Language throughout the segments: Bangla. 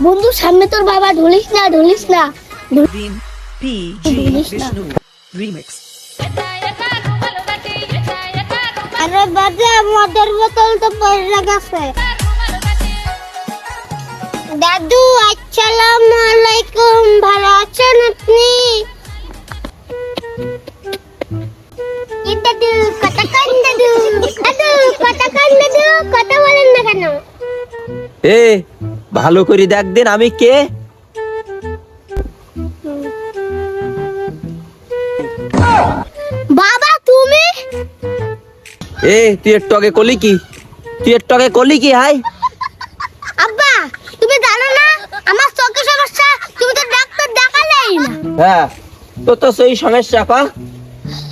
বন্ধু সামনে তোর বাবা, ঢুলিস না ঢুলিস না। আরে বাজে, মদের বোতল তো পড়ে গেছে। দাদু আসসালামু আলাইকুম, ভালো আছেন আপনি? দাদু কথা কান, দাদু দাদু কথা কান, দাদু কথা বলেন না কেন? এ ভালো করে দেখ দিন আমি কে। বাবা তুমি? তুই একটু আগে কলি কি হাই? আব্বা তুমি জানো না আমার চোখের সমস্যা, তুমি তো ডাক্তার দেখালেই না। হ্যাঁ তো তো সেই সমস্যা কা।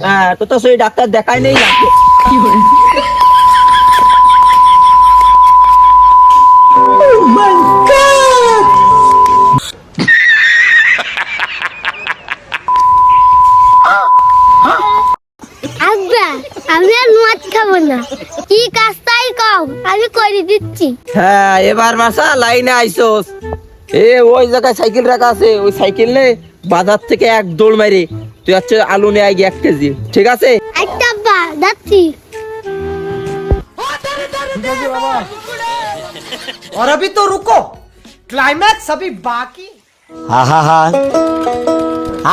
হ্যাঁ তো তো সেই ডাক্তার দেখাই নেই না। আব্বা আমি আর মদ খাবো না, কি কাজ তাই কও, আমি করে দিচ্ছি। হ্যাঁ এবার মাসা লাইনে আইসোস। ওই জায়গায় সাইকেল রাখা আছে, ওই সাইকেল নে বাজার থেকে এক দৌড় মারি তুই হচ্ছে আলু নিয়ে আগে 1 কেজি, ঠিক আছে? আচ্ছা আব্বা যাচ্ছি। और अभी तो रुको, क्लाइमैक्स अभी बाकी। আহা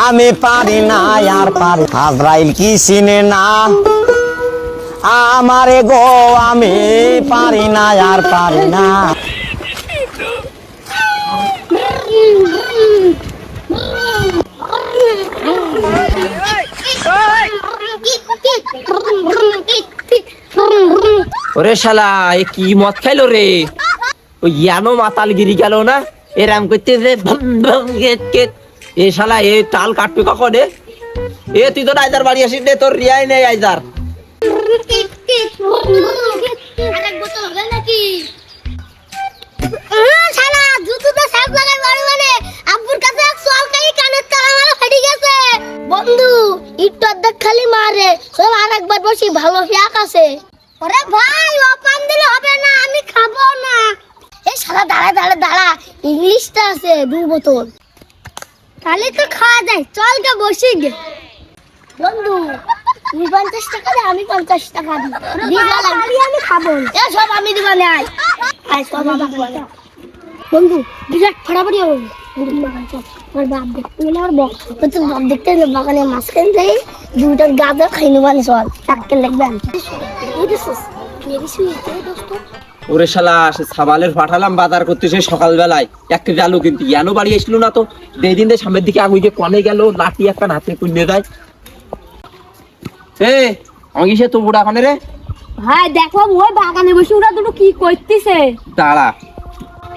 আমি পারি না আর পারি, আজরাইল কি চিনে না আমারে গো, আমি পারি না আর পারি না। ওরে শালা এ কি মদ খাইলো রে? ওই ইয়ানো মাতালগিরি গেল না, এরাম করতে যে ভম ভম গেট গেট। এ শালা এ তাল কাটবে কখন? তুই তো আইদার বাড়ি আসিস রে, তোর রিয়াই নেই আইদার। আরেক বোতল হবে নাকি? শালা জুতোতে সাপ লাগাই মারি মানে আব্বুর কাছে এক সোয়াল খাই, কানের তালা মারা ফাটি গেছে। বন্ধু একটু অর্ধেক খালি মারে, সব আরেকবার বসি ভালো ফিয়াক আছে। ওরে ভাই ওপান দিলে হবে না, আমি খাবো না। এই শালা দাঁড়া দাঁড়া দাঁড়া, ইংলিশটা আছে 2 বোতল, তাহলে তো খাওয়া যায়। চল গে বসি গে। বন্ধু তুমি 50 টাকা দে, আমি 50 টাকা দিই। দিবা লাগলি আমি খাবো না। সব আমি দিবা নাই। আয় সব বাবা বলে। বন্ধু বিরাট ফাড়াফাড়ি হবে। আমার বাপ দেখতে গেলে আমার বক, তো বাপ দেখতে গেলে বাগানে মাঝখান থেকে 2টা গাঁদা খাই নেবানি চল, টাক্কে লাগবেন। ওরে শালা সে সাবালের পাঠালাম বাজার করতে সেই সকালবেলায় 1 কেজি আলু, কিন্তু ইয়ানো বাড়ি আসলো না তো। এই দিন সামনের দিকে আগুইকে কনে গেল, লাঠি একটা হাতে কুইনে যায়। আমি সে তো বুড়া কানে রে। ভাই দেখো ওই বাগানে বসে ওরা দুটো কি করতেছে। দাঁড়া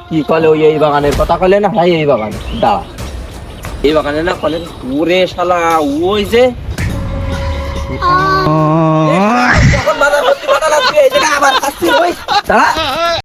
কি কলে? ওই এই বাগানের কথা কলে না ভাই? এই বাগানে দাঁড়া, এই বাগানে না কলে। ওরে শালা ওই যে বাজার করতে বাধা লাগবে, এই জায়গায় আবার আসছি ওই দাঁড়া।